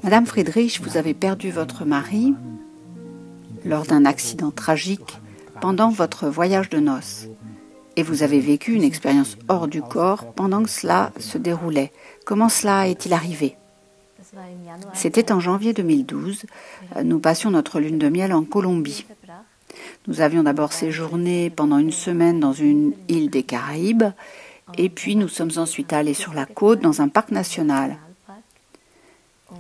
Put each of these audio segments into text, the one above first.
Madame Friedrich, vous avez perdu votre mari lors d'un accident tragique pendant votre voyage de noces. Et vous avez vécu une expérience hors du corps pendant que cela se déroulait. Comment cela est-il arrivé? C'était en janvier 2012. Nous passions notre lune de miel en Colombie. Nous avions d'abord séjourné pendant une semaine dans une île des Caraïbes, et puis nous sommes ensuite allés sur la côte dans un parc national.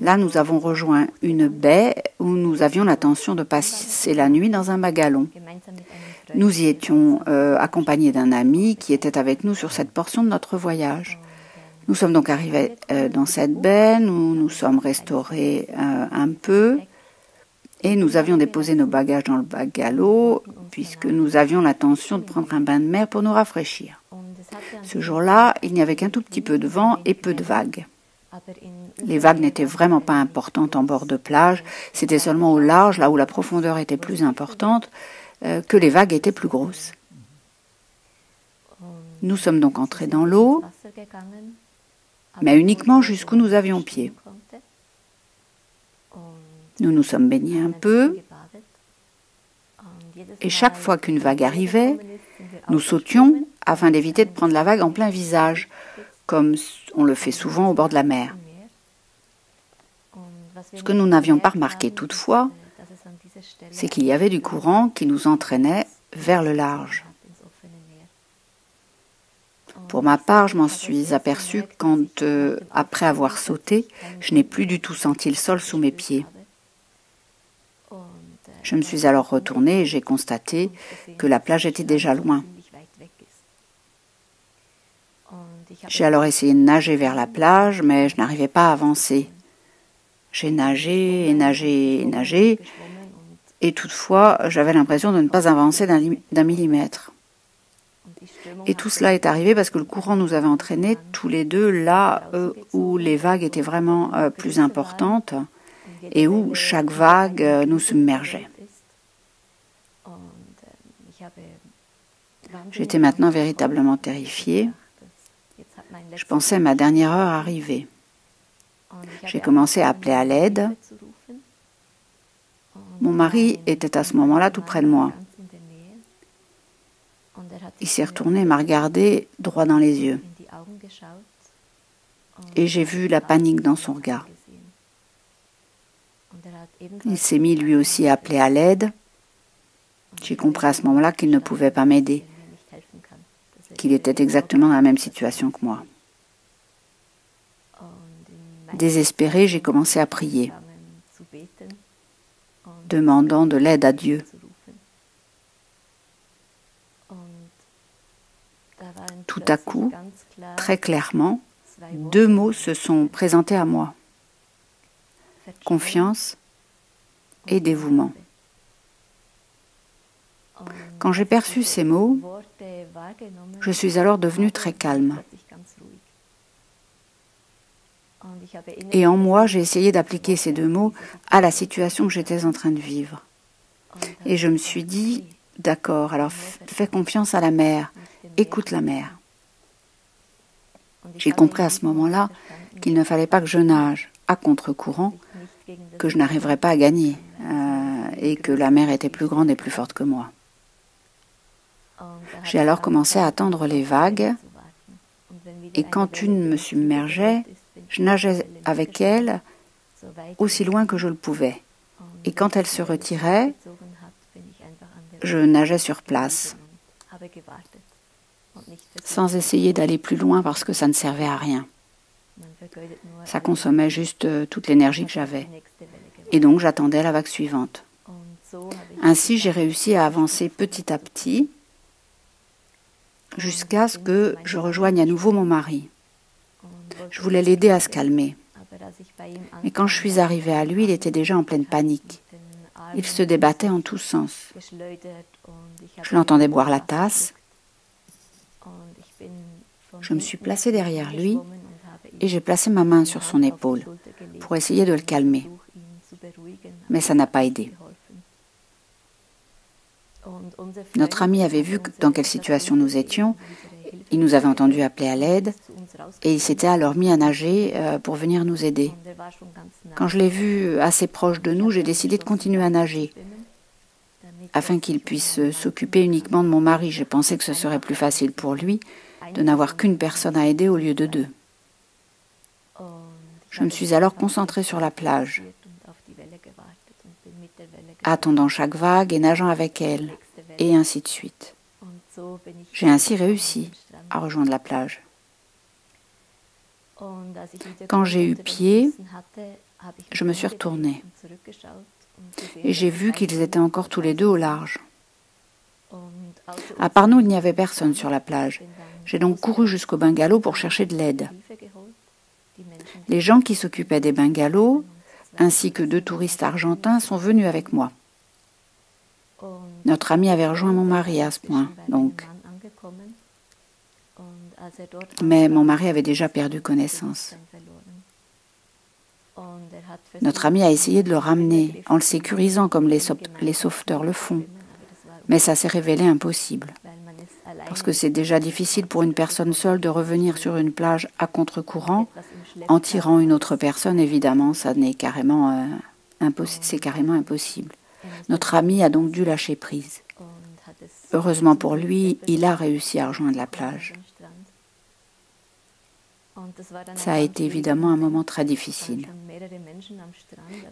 Là, nous avons rejoint une baie où nous avions l'intention de passer la nuit dans un bungalow. Nous y étions accompagnés d'un ami qui était avec nous sur cette portion de notre voyage. Nous sommes donc arrivés dans cette baie, nous nous sommes restaurés un peu et nous avions déposé nos bagages dans le bungalow puisque nous avions l'intention de prendre un bain de mer pour nous rafraîchir. Ce jour-là, il n'y avait qu'un tout petit peu de vent et peu de vagues. Les vagues n'étaient vraiment pas importantes en bord de plage, c'était seulement au large, là où la profondeur était plus importante, que les vagues étaient plus grosses. Nous sommes donc entrés dans l'eau, mais uniquement jusqu'où nous avions pied. Nous nous sommes baignés un peu, et chaque fois qu'une vague arrivait, nous sautions afin d'éviter de prendre la vague en plein visage, comme on le fait souvent au bord de la mer. Ce que nous n'avions pas remarqué toutefois, c'est qu'il y avait du courant qui nous entraînait vers le large. Pour ma part, je m'en suis aperçue quand, après avoir sauté, je n'ai plus du tout senti le sol sous mes pieds. Je me suis alors retournée et j'ai constaté que la plage était déjà loin. J'ai alors essayé de nager vers la plage, mais je n'arrivais pas à avancer. J'ai nagé et nagé et nagé, et toutefois, j'avais l'impression de ne pas avancer d'un millimètre. Et tout cela est arrivé parce que le courant nous avait entraînés tous les deux là où les vagues étaient vraiment plus importantes et où chaque vague nous submergeait. J'étais maintenant véritablement terrifiée. Je pensais ma dernière heure arriver. J'ai commencé à appeler à l'aide. Mon mari était à ce moment-là tout près de moi. Il s'est retourné et m'a regardé droit dans les yeux. Et j'ai vu la panique dans son regard. Il s'est mis lui aussi à appeler à l'aide. J'ai compris à ce moment-là qu'il ne pouvait pas m'aider, qu'il était exactement dans la même situation que moi. Désespérée, j'ai commencé à prier, demandant de l'aide à Dieu. Tout à coup, très clairement, deux mots se sont présentés à moi. Confiance et dévouement. Quand j'ai perçu ces mots, je suis alors devenue très calme. Et en moi, j'ai essayé d'appliquer ces deux mots à la situation que j'étais en train de vivre. Et je me suis dit, d'accord, alors fais confiance à la mer, écoute la mer. J'ai compris à ce moment-là qu'il ne fallait pas que je nage à contre-courant, que je n'arriverais pas à gagner, et que la mer était plus grande et plus forte que moi. J'ai alors commencé à attendre les vagues, et quand une me submergeait, je nageais avec elle aussi loin que je le pouvais. Et quand elle se retirait, je nageais sur place, sans essayer d'aller plus loin parce que ça ne servait à rien. Ça consommait juste toute l'énergie que j'avais. Et donc j'attendais la vague suivante. Ainsi, j'ai réussi à avancer petit à petit jusqu'à ce que je rejoigne à nouveau mon mari. Je voulais l'aider à se calmer. Mais quand je suis arrivée à lui, il était déjà en pleine panique. Il se débattait en tous sens. Je l'entendais boire la tasse. Je me suis placée derrière lui et j'ai placé ma main sur son épaule pour essayer de le calmer. Mais ça n'a pas aidé. Notre ami avait vu dans quelle situation nous étions, il nous avait entendu appeler à l'aide et il s'était alors mis à nager pour venir nous aider. Quand je l'ai vu assez proche de nous, j'ai décidé de continuer à nager, afin qu'il puisse s'occuper uniquement de mon mari. J'ai pensé que ce serait plus facile pour lui de n'avoir qu'une personne à aider au lieu de deux. Je me suis alors concentrée sur la plage, attendant chaque vague et nageant avec elle, et ainsi de suite. J'ai ainsi réussi à rejoindre la plage. Quand j'ai eu pied, je me suis retournée et j'ai vu qu'ils étaient encore tous les deux au large. À part nous, il n'y avait personne sur la plage. J'ai donc couru jusqu'au bungalow pour chercher de l'aide. Les gens qui s'occupaient des bungalows, ainsi que 2 touristes argentins, sont venus avec moi. Notre ami avait rejoint mon mari à ce point, donc. Mais mon mari avait déjà perdu connaissance. Notre ami a essayé de le ramener, en le sécurisant comme les sauveteurs le font. Mais ça s'est révélé impossible. Parce que c'est déjà difficile pour une personne seule de revenir sur une plage à contre-courant. En tirant une autre personne, évidemment, ça n'est carrément, c'est carrément impossible. Notre ami a donc dû lâcher prise. Heureusement pour lui, il a réussi à rejoindre la plage. Ça a été évidemment un moment très difficile.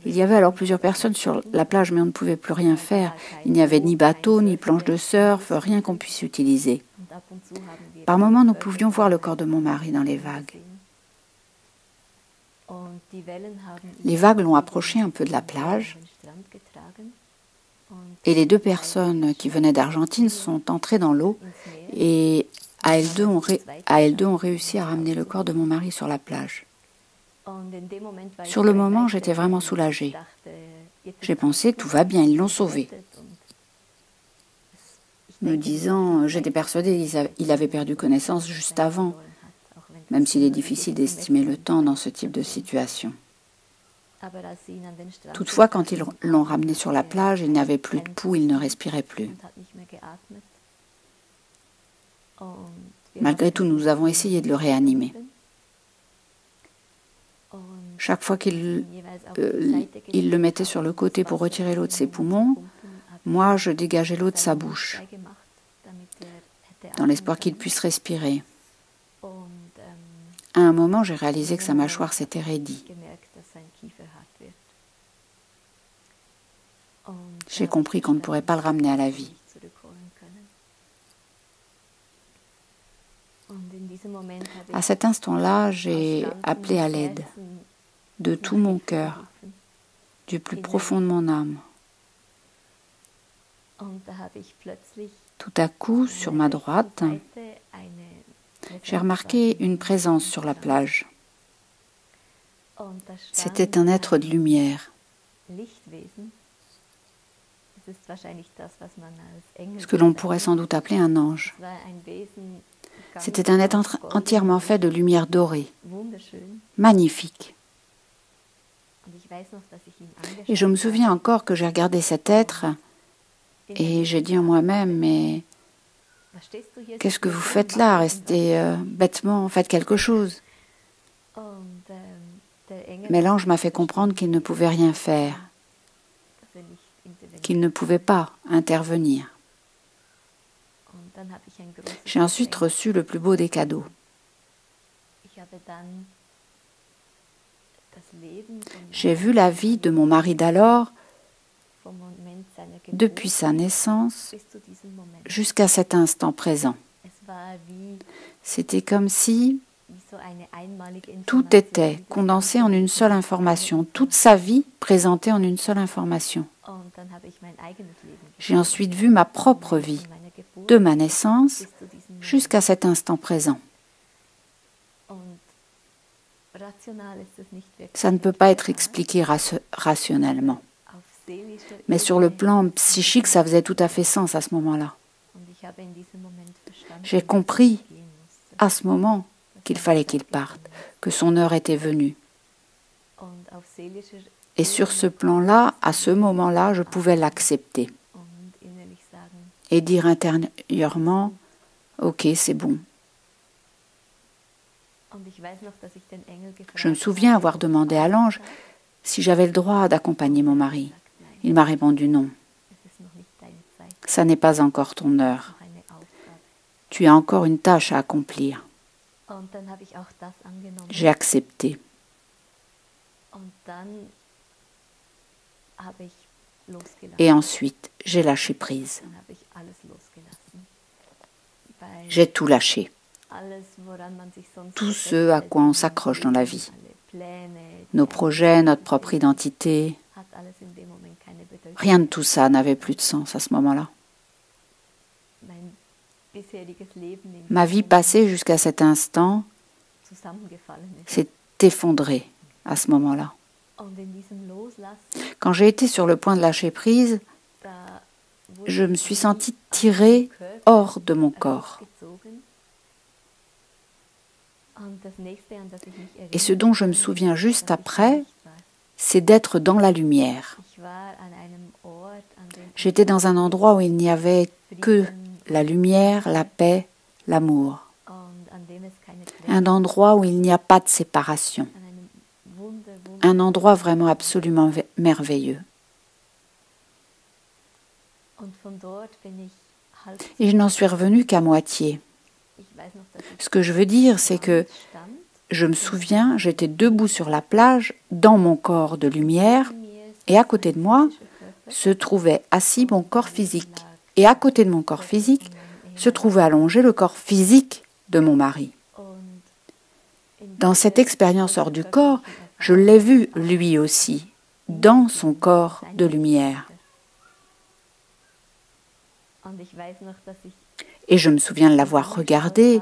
Il y avait alors plusieurs personnes sur la plage, mais on ne pouvait plus rien faire. Il n'y avait ni bateau, ni planche de surf, rien qu'on puisse utiliser. Par moments, nous pouvions voir le corps de mon mari dans les vagues. Les vagues l'ont approché un peu de la plage, et les 2 personnes qui venaient d'Argentine sont entrées dans l'eau, et à elles deux ont réussi à ramener le corps de mon mari sur la plage. Sur le moment, j'étais vraiment soulagée. J'ai pensé, tout va bien, ils l'ont sauvé. Me disant, j'étais persuadée qu'il avait perdu connaissance juste avant, même s'il est difficile d'estimer le temps dans ce type de situation. Toutefois, quand ils l'ont ramené sur la plage, il n'avait plus de pouls, il ne respirait plus. Malgré tout, nous avons essayé de le réanimer. Chaque fois qu'il le mettait sur le côté pour retirer l'eau de ses poumons, moi, je dégageais l'eau de sa bouche, dans l'espoir qu'il puisse respirer. À un moment, j'ai réalisé que sa mâchoire s'était raidie. J'ai compris qu'on ne pourrait pas le ramener à la vie. À cet instant-là, j'ai appelé à l'aide, de tout mon cœur, du plus profond de mon âme. Tout à coup, sur ma droite, j'ai remarqué une présence sur la plage. C'était un être de lumière. Ce que l'on pourrait sans doute appeler un ange. C'était un être entièrement fait de lumière dorée, magnifique. Et je me souviens encore que j'ai regardé cet être et j'ai dit en moi-même, mais qu'est-ce que vous faites là? Restez bêtement, faites quelque chose. Mais l'ange m'a fait comprendre qu'il ne pouvait rien faire, qu'il ne pouvait pas intervenir. J'ai ensuite reçu le plus beau des cadeaux. J'ai vu la vie de mon mari d'alors, depuis sa naissance jusqu'à cet instant présent. C'était comme si tout était condensé en une seule information, toute sa vie présentée en une seule information. J'ai ensuite vu ma propre vie, de ma naissance jusqu'à cet instant présent. Ça ne peut pas être expliqué rationnellement. Mais sur le plan psychique, ça faisait tout à fait sens à ce moment-là. J'ai compris à ce moment qu'il fallait qu'il parte, que son heure était venue. Et sur ce plan-là, à ce moment-là, je pouvais l'accepter. Et dire intérieurement, ok, c'est bon. Je me souviens avoir demandé à l'ange, si j'avais le droit d'accompagner mon mari. Il m'a répondu non. Ça n'est pas encore ton heure. Tu as encore une tâche à accomplir. J'ai accepté. Et ensuite, j'ai lâché prise. J'ai tout lâché. Tout ce à quoi on s'accroche dans la vie. Nos projets, notre propre identité. Rien de tout ça n'avait plus de sens à ce moment-là. Ma vie passée jusqu'à cet instant s'est effondrée à ce moment-là. Quand j'ai été sur le point de lâcher prise, je me suis sentie tirée hors de mon corps. Et ce dont je me souviens juste après, c'est d'être dans la lumière. J'étais dans un endroit où il n'y avait que la lumière, la paix, l'amour. Un endroit où il n'y a pas de séparation. Un endroit vraiment absolument merveilleux. Et je n'en suis revenue qu'à moitié. Ce que je veux dire, c'est que je me souviens, j'étais debout sur la plage, dans mon corps de lumière, et à côté de moi se trouvait assis mon corps physique. Et à côté de mon corps physique se trouvait allongé le corps physique de mon mari. Dans cette expérience hors du corps, je l'ai vu lui aussi, dans son corps de lumière. Et je me souviens de l'avoir regardé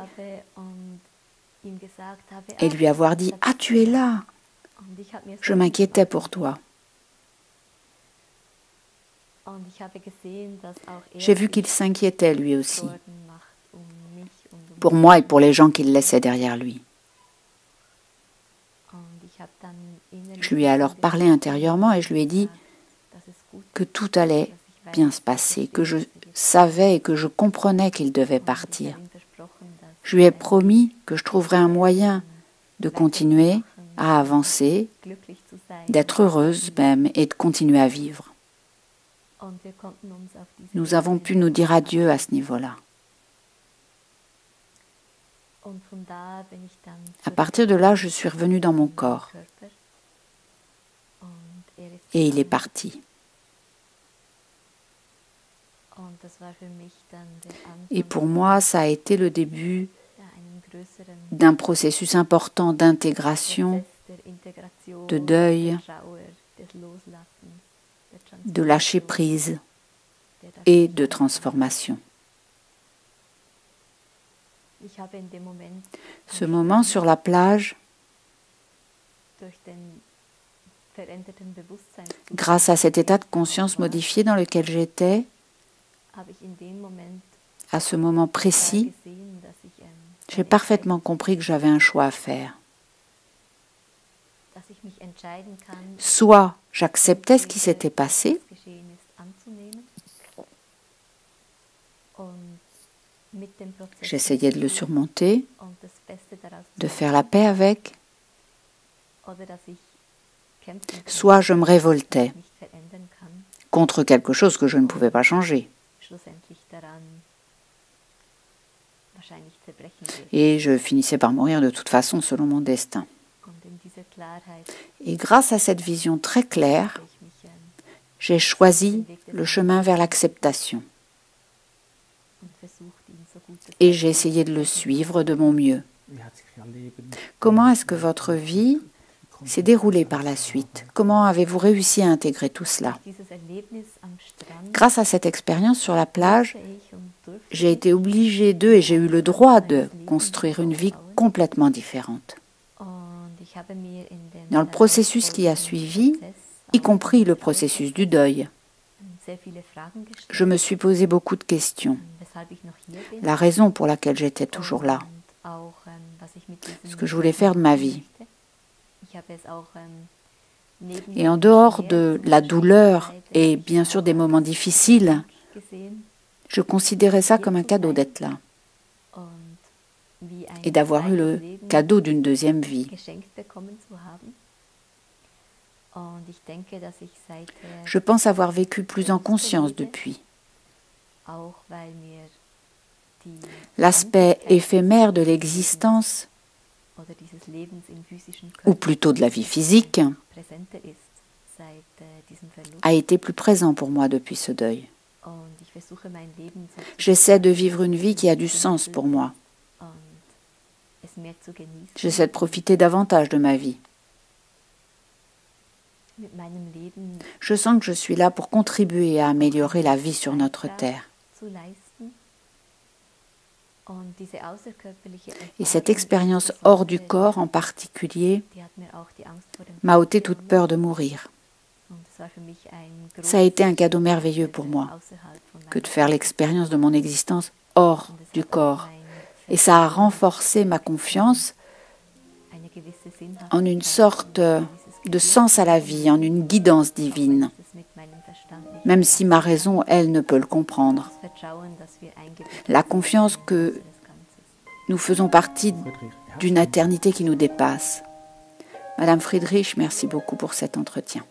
et lui avoir dit « Ah, tu es là ! Je m'inquiétais pour toi. » J'ai vu qu'il s'inquiétait lui aussi, pour moi et pour les gens qu'il laissait derrière lui. Je lui ai alors parlé intérieurement et je lui ai dit que tout allait bien se passer, que je savais et que je comprenais qu'il devait partir. Je lui ai promis que je trouverais un moyen de continuer à avancer, d'être heureuse même et de continuer à vivre. Nous avons pu nous dire adieu à ce niveau-là. À partir de là, je suis revenue dans mon corps. Et il est parti. Et pour moi, ça a été le début d'un processus important d'intégration, de deuil, de lâcher prise et de transformation. Ce moment sur la plage, grâce à cet état de conscience modifié dans lequel j'étais, à ce moment précis, j'ai parfaitement compris que j'avais un choix à faire. Soit j'acceptais ce qui s'était passé, j'essayais de le surmonter, de faire la paix avec, soit je me révoltais contre quelque chose que je ne pouvais pas changer. Et je finissais par mourir de toute façon selon mon destin. Et grâce à cette vision très claire, j'ai choisi le chemin vers l'acceptation. Et j'ai essayé de le suivre de mon mieux. Comment est-ce que votre vie s'est déroulée par la suite? Comment avez-vous réussi à intégrer tout cela? Grâce à cette expérience sur la plage, j'ai été obligée et j'ai eu le droit de construire une vie complètement différente. Dans le processus qui a suivi, y compris le processus du deuil, je me suis posé beaucoup de questions. La raison pour laquelle j'étais toujours là, ce que je voulais faire de ma vie. Et en dehors de la douleur et bien sûr des moments difficiles, je considérais ça comme un cadeau d'être là et d'avoir eu le cadeau d'une deuxième vie. Je pense avoir vécu plus en conscience depuis. L'aspect éphémère de l'existence, ou plutôt de la vie physique, a été plus présent pour moi depuis ce deuil. J'essaie de vivre une vie qui a du sens pour moi. J'essaie de profiter davantage de ma vie. Je sens que je suis là pour contribuer à améliorer la vie sur notre terre. Et cette expérience hors du corps en particulier m'a ôté toute peur de mourir. Ça a été un cadeau merveilleux pour moi, que de faire l'expérience de mon existence hors du corps. Et ça a renforcé ma confiance en une sorte de sens à la vie, en une guidance divine, même si ma raison, elle, ne peut le comprendre. La confiance que nous faisons partie d'une éternité qui nous dépasse. Madame Friedrich, merci beaucoup pour cet entretien.